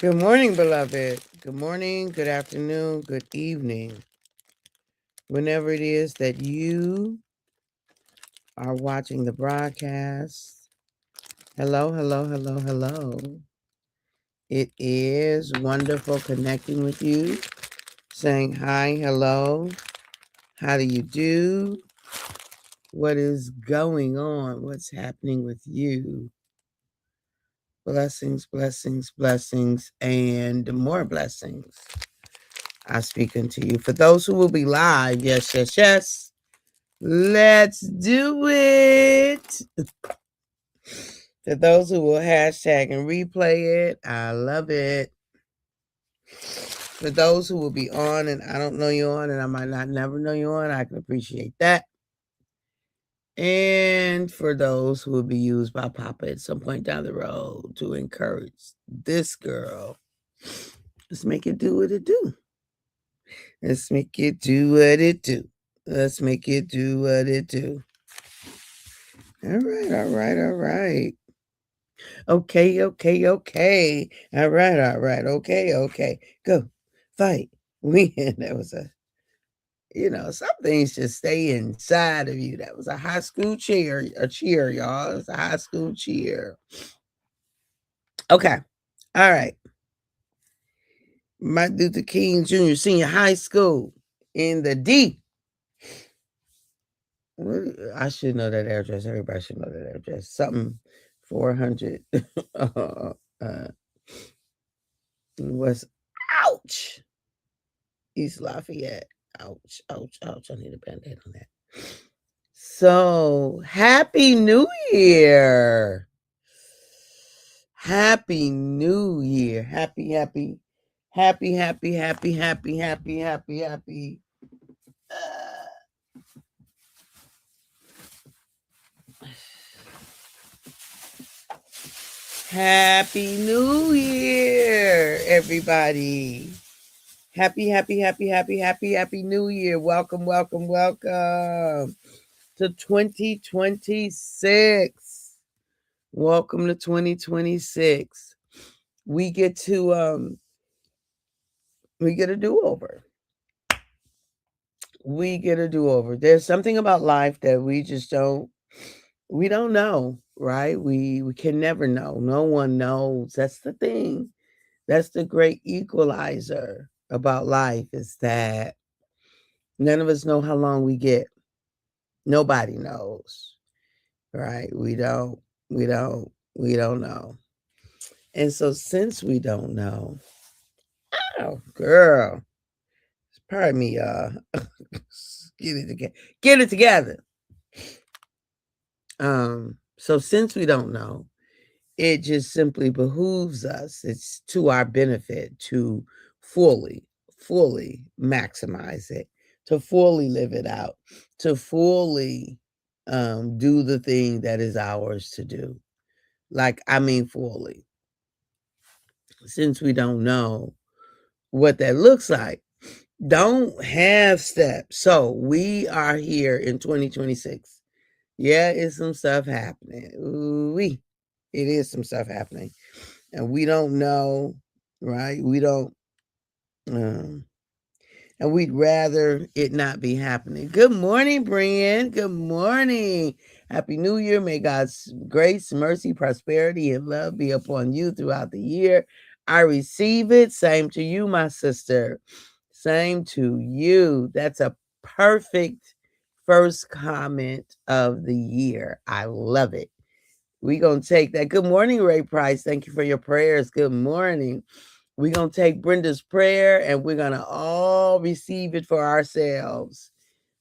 Good morning, beloved. Good morning, good afternoon, good evening. Whenever it is that you are watching the broadcast, hello, hello, hello, hello. It is wonderful connecting with you, saying hi, hello, how do you do? What is going on? What's happening with you? Blessings, blessings, blessings, and more blessings. I speak unto you. For those who will be live, yes, yes, yes. Let's do it. For those who will hashtag and replay it, I love it. For those who will be on and I don't know you on and I might not never know you on, I can appreciate that. And for those who will be used by Papa at some point down the road to encourage this girl, let's make it do what it do. Let's make it do what it do. Let's make it do what it do. All right, all right, all right. Okay, okay, okay. All right, all right. Okay, okay. Go. Fight. Win. That was some things just stay inside of you. That was a high school cheer, y'all. It's a high school cheer. Okay. All right. Martin Luther King Jr. Senior High School in the D. I should know that address. Everybody should know that address. Something 400 was ouch. East Lafayette. Ouch, ouch, ouch. I need a band-aid on that. So, Happy New Year. Happy New Year. Happy, happy, happy, happy, happy, happy, happy, happy, happy. Happy New Year, everybody. Happy, happy, happy, happy, happy, happy New Year. Welcome, welcome, welcome to 2026. Welcome to 2026. We get to we get a do-over. We get a do-over. There's something about life that we just don't know, right? We can never know. No one knows. That's the thing. That's the great equalizer about life is that none of us know how long we get. Nobody knows. Right? We don't know. And so since we don't know, oh girl, pardon me, get it together. Get it together. So since we don't know, it just simply behooves us. It's to our benefit to fully maximize it, to fully live it out, to fully do the thing that is ours to do. Like, I mean, fully. Since we don't know what that looks like, don't have steps. So we are here in 2026. Yeah, it's some stuff happening. Ooh-wee. It is some stuff happening. And we don't know, right? We don't, um, and we'd rather it not be happening. Good morning, Brian. Good morning. Happy New Year. May God's grace, mercy, prosperity, and love be upon you throughout the year. I receive it. Same to you, my sister. Same to you. That's a perfect first comment of the year. I love it. We're going to take that. Good morning, Ray Price. Thank you for your prayers. Good morning. We're going to take Brenda's prayer and we're going to all receive it for ourselves.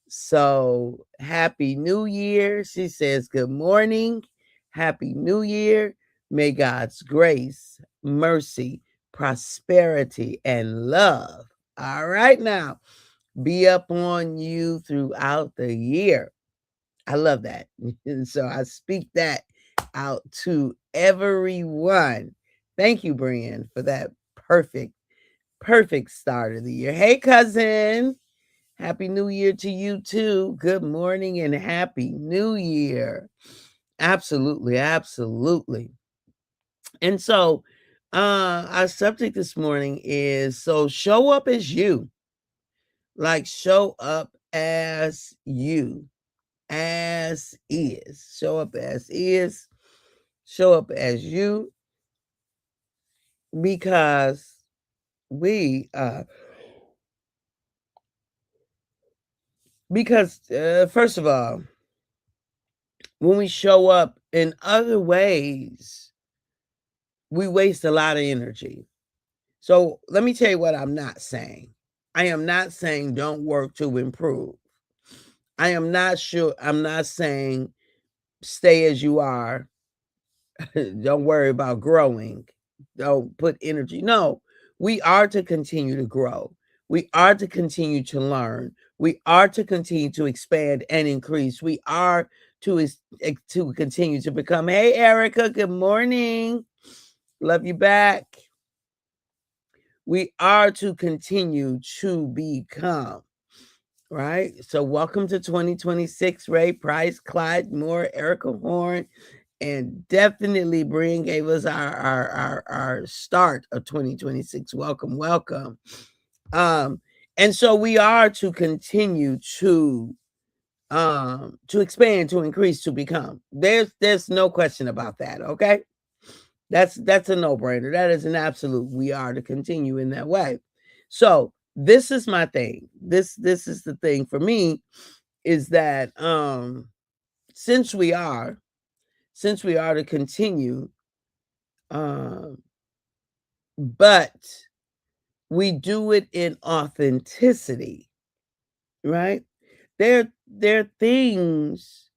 So, Happy New Year. She says, good morning. Happy New Year. May God's grace, mercy, prosperity, and love, all right now, be upon you throughout the year. I love that. And so I speak that out to everyone. Thank you, Brian, for that perfect start of the year. Hey, cousin. Happy New Year to you too. Good morning and happy New Year. Absolutely, absolutely. And so Our subject this morning is so show up as you. Like show up as you, as is. Show up as is. Show up as you because we first of all, when we show up in other ways, we waste a lot of energy. So let me tell you what I'm not saying. I am not saying don't work to improve. I'm not saying stay as you are. Don't worry about growing. Don't put energy. No, we are to continue to grow. We are to continue to learn. We are to continue to expand and increase. We are to continue to become. Hey, Erica, good morning. Love you back. We are to continue to become, right? So welcome to 2026. Ray Price, Clyde Moore, Erica Horn, and definitely Brian gave us our start of 2026. Welcome. And so we are to continue to expand, to increase, to become. There's no question about that. Okay. That's a no-brainer. That is an absolute. We are to continue in that way. So this is my thing. This is the thing for me is that since we are to continue, but we do it in authenticity, right? There are things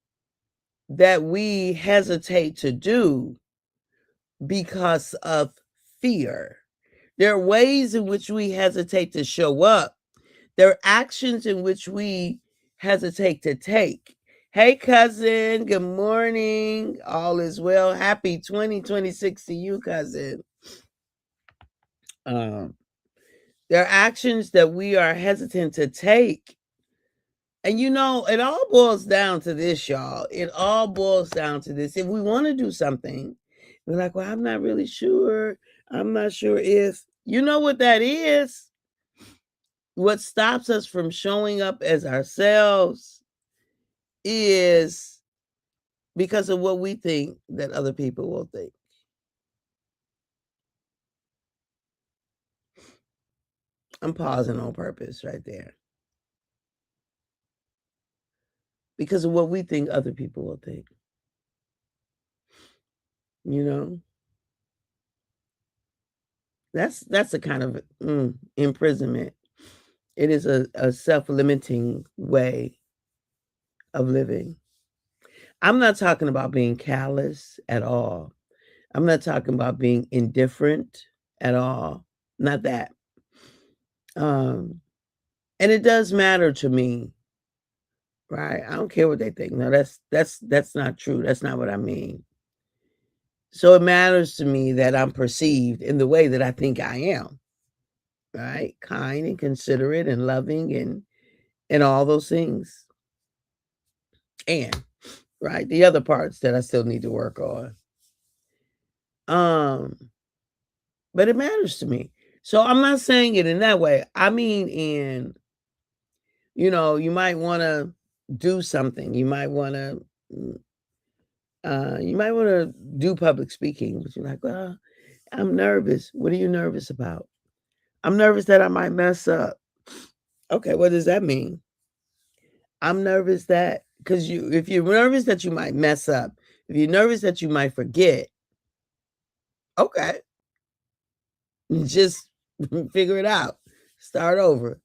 that we hesitate to do because of fear. There are ways in which we hesitate to show up. There are actions in which we hesitate to take. Hey, cousin, good morning. All is well. Happy 2026 to you, cousin. There are actions that we are hesitant to take. And it all boils down to this, y'all. It all boils down to this. If we want to do something, we're like, well, I'm not really sure. I'm not sure if, you know what that is? What stops us from showing up as ourselves is because of what we think that other people will think. I'm pausing on purpose right there. Because of what we think other people will think. That's a kind of imprisonment. It is a self-limiting way of living. I'm not talking about being callous at all. I'm not talking about being indifferent at all. Not that. And it does matter to me, right? I don't care what they think. No, that's not true. That's not what I mean. So it matters to me that I'm perceived in the way that I think I am, right? Kind and considerate and loving and all those things. And right, the other parts that I still need to work on. But it matters to me. So I'm not saying it in that way. I mean you might want to do something. You might want to do public speaking, but you're like, well, I'm nervous. What are you nervous about? I'm nervous that I might mess up. Okay, what does that mean? I'm nervous that because if you're nervous that you might mess up, if you're nervous that you might forget, okay, just figure it out. Start over.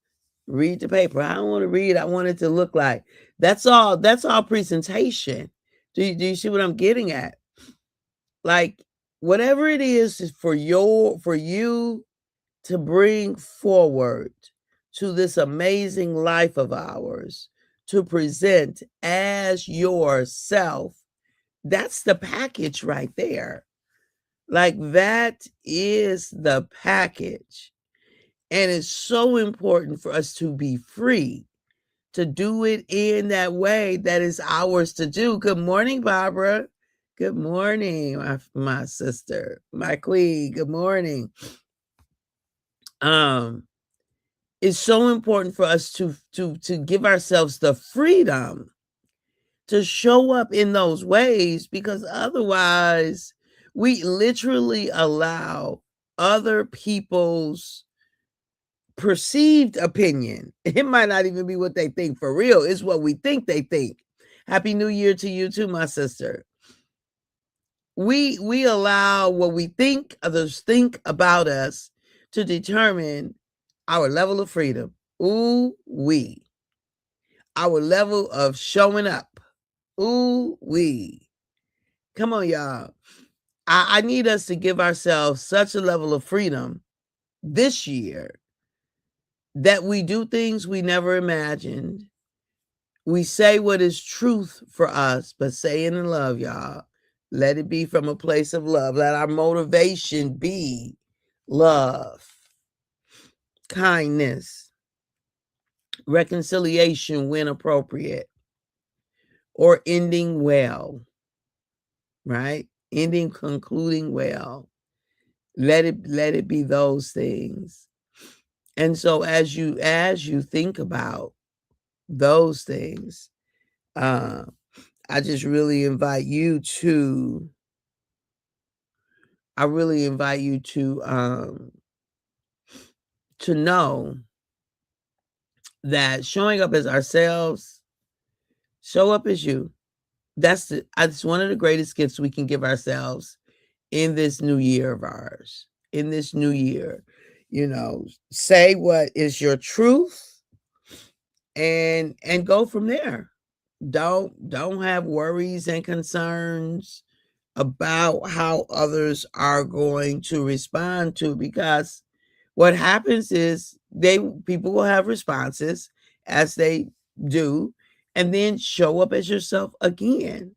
Read the paper. I don't want to read. I want it to look like. That's all presentation. Do you see what I'm getting at? Like whatever it is for you to bring forward to this amazing life of ours to present as yourself, that's the package right there. Like that is the package. And it's so important for us to be free to do it in that way that is ours to do. Good morning, Barbara. Good morning, my sister, my queen. Good morning. It's so important for us to give ourselves the freedom to show up in those ways, because otherwise we literally allow other people's perceived opinion. It might not even be what they think for real. It's what we think they think. Happy New Year to you too, my sister. We allow what we think others think about us to determine our level of freedom. Ooh, our level of showing up. Ooh, come on, y'all. I need us to give ourselves such a level of freedom this year that we do things we never imagined. We say what is truth for us, but say it in love, y'all. Let it be from a place of love. Let our motivation be love, kindness, reconciliation when appropriate, or ending well, right? Concluding well. Let it be those things. And so as you think about those things, I just really invite you to know that showing up as ourselves, show up as you. That's one of the greatest gifts we can give ourselves in this new year of ours. In this new year, say what is your truth and go from there. Don't have worries and concerns about how others are going to respond to, because what happens is people will have responses as they do, and then show up as yourself again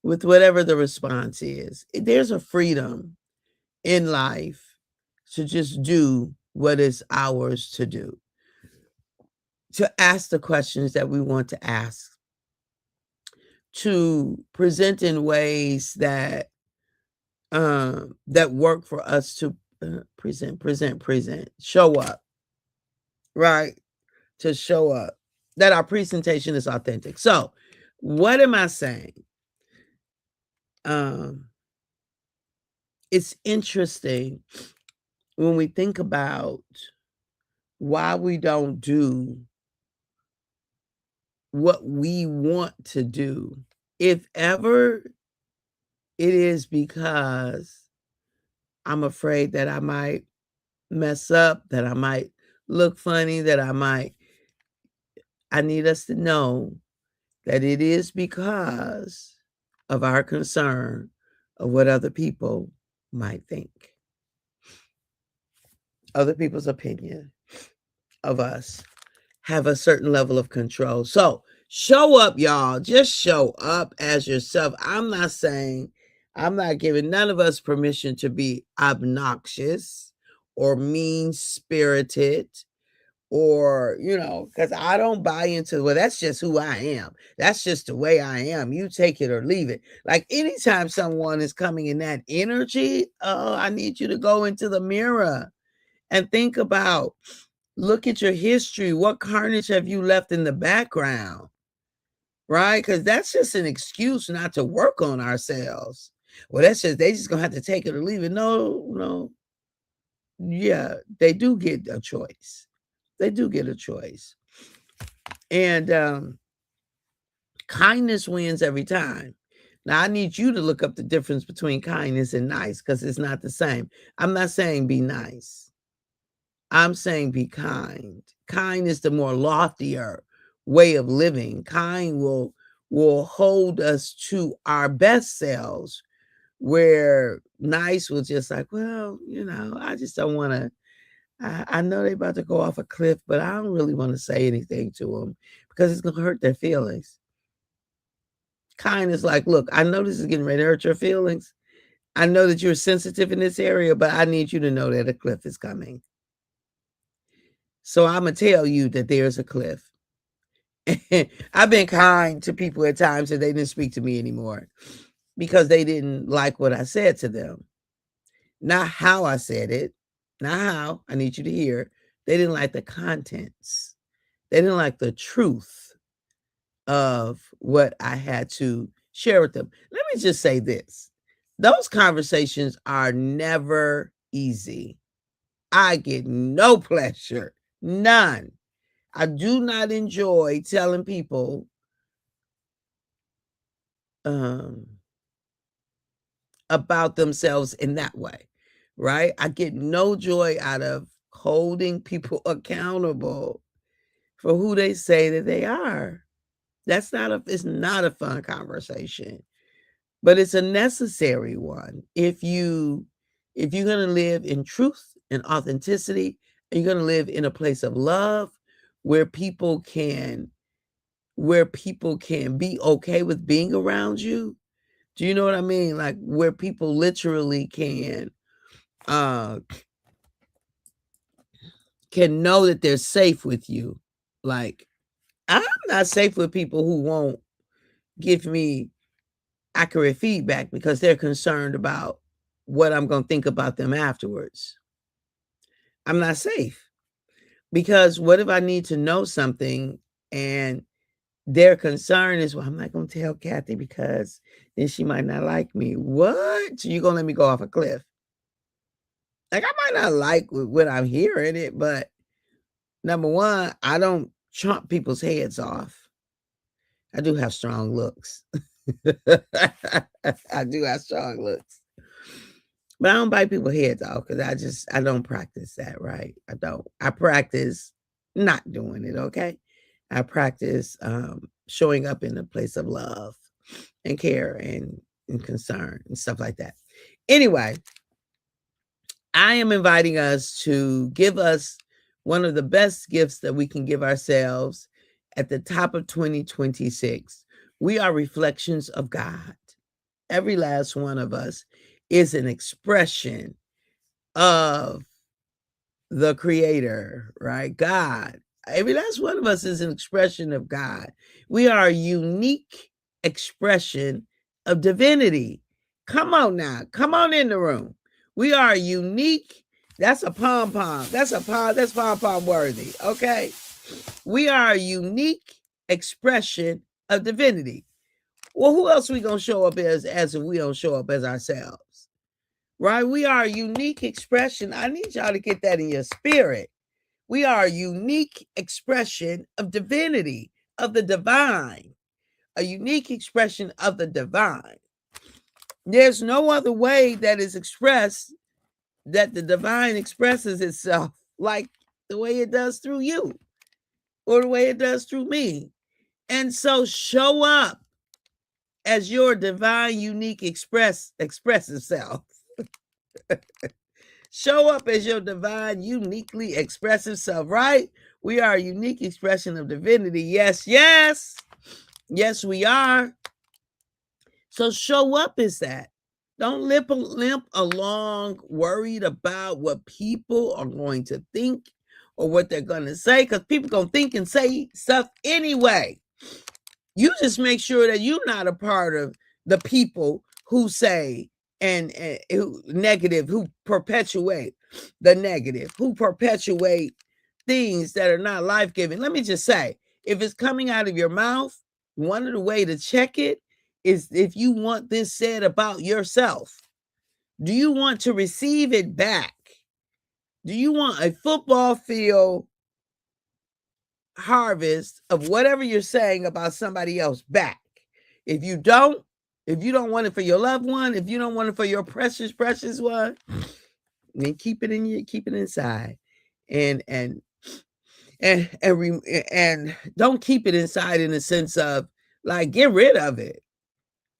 with whatever the response is. There's a freedom in life to just do what is ours to do, to ask the questions that we want to ask, to present in ways that work for us to present, show up, right? To show up, that our presentation is authentic. So, what am I saying? It's interesting when we think about why we don't do what we want to do. If ever it is because I'm afraid that I might mess up, that I might look funny, I need us to know that it is because of our concern of what other people might think. Other people's opinion of us have a certain level of control. So show up, y'all. Just show up as yourself. I'm not giving none of us permission to be obnoxious or mean-spirited, or because I don't buy into, well, that's just who I am, that's just the way I am, you take it or leave it. Like, anytime someone is coming in that energy, oh, I need you to go into the mirror and think about, look at your history. What carnage have you left in the background? Right? Because that's just an excuse not to work on ourselves. Well, they just gonna have to take it or leave it. No. Yeah, they do get a choice. They do get a choice. And kindness wins every time. Now, I need you to look up the difference between kindness and nice, because it's not the same. I'm not saying be nice. I'm saying be kind. Kind is the more loftier way of living. Kind will hold us to our best selves, where nice will just like, well, I just don't want to. I know they're about to go off a cliff, but I don't really want to say anything to them because it's going to hurt their feelings. Kind is like, look, I know this is getting ready to hurt your feelings. I know that you're sensitive in this area, but I need you to know that a cliff is coming. So I'm going to tell you that there's a cliff. I've been kind to people at times that they didn't speak to me anymore because they didn't like what I said to them. Not how I said it, not how, I need you to hear. They didn't like the contents. They didn't like the truth of what I had to share with them. Let me just say this. Those conversations are never easy. I get no pleasure, none. I do not enjoy telling people about themselves in that way, right? I get no joy out of holding people accountable for who they say that they are. It's not a fun conversation, but it's a necessary one. If you're going to live in truth and authenticity, and you're going to live in a place of love where people can be okay with being around you. Do you know what I mean? Like where people literally can know that they're safe with you. Like I'm not safe with people who won't give me accurate feedback because they're concerned about what I'm going to think about them afterwards. I'm not safe because what if I need to know something and their concern is, well, I'm not going to tell Kathy because then she might not like me. What? You going to let me go off a cliff? Like I might not like what I'm hearing it, but number one, I don't chomp people's heads off. I do have strong looks. I do have strong looks. But I don't bite people's heads off because I don't practice that, right? I don't. I practice not doing it, okay? I practice showing up in a place of love and care and concern and stuff like that. Anyway, I am inviting us to give us one of the best gifts that we can give ourselves at the top of 2026. We are reflections of God. Every last one of us is an expression of the Creator, right? God. Every last one of us is an expression of God. We are a unique expression of divinity. Come on now. Come on in the room. We are unique. That's a pom-pom. That's pom-pom worthy. Okay. We are a unique expression of divinity. Well, who else we gonna show up as if we don't show up as ourselves? Right? We are a unique expression. I need y'all to get that in your spirit. We are a unique expression of divinity, of the divine, a unique expression of the divine. There's no other way that is expressed, that the divine expresses itself like the way it does through you or the way it does through me. And so show up as your divine, unique expressive self. Show up as your divine, uniquely expressive self, right? We are a unique expression of divinity. Yes, yes. Yes, we are. So show up as that. Don't limp along worried about what people are going to think or what they're going to say, because people going to think and say stuff anyway. You just make sure that you're not a part of the people who say and who negative, who perpetuate the negative, who perpetuate things that are not life-giving. Let me just say, if it's coming out of your mouth, one of the way to check it is if you want this said about yourself. Do you want to receive it back? Do you want a football field harvest of whatever you're saying about somebody else back? If you don't want it for your loved one, if you don't want it for your precious one, then keep it inside, and don't keep it inside in the sense of like get rid of it.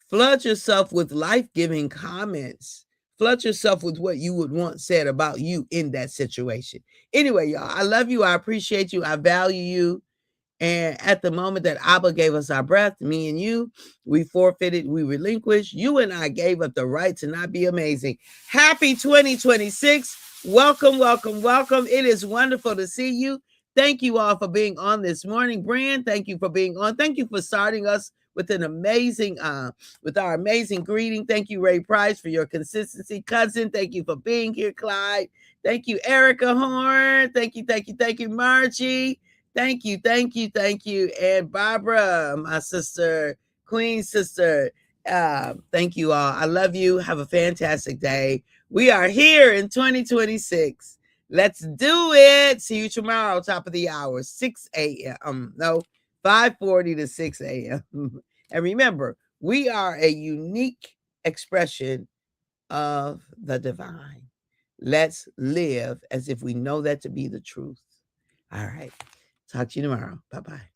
Flood yourself with life-giving comments. Flood yourself with what you would want said about you in that situation. Anyway, y'all, I love you. I appreciate you. I value you. And at the moment that Abba gave us our breath, me and you, we forfeited, we relinquished. You and I gave up the right to not be amazing. Happy 2026. Welcome, welcome, welcome. It is wonderful to see you. Thank you all for being on this morning. Brand, thank you for being on. Thank you for starting us with an amazing, with our amazing greeting. Thank you, Ray Price, for your consistency. Cousin, thank you for being here, Clyde. Thank you, Erica Horn. Thank you, Margie. Thank you. And Barbara, my sister, Queen sister. Thank you all. I love you. Have a fantastic day. We are here in 2026. Let's do it. See you tomorrow, top of the hour, 6 a.m. No, 5:40 to 6 a.m. And remember, we are a unique expression of the divine. Let's live as if we know that to be the truth. All right. Talk to you tomorrow. Bye-bye.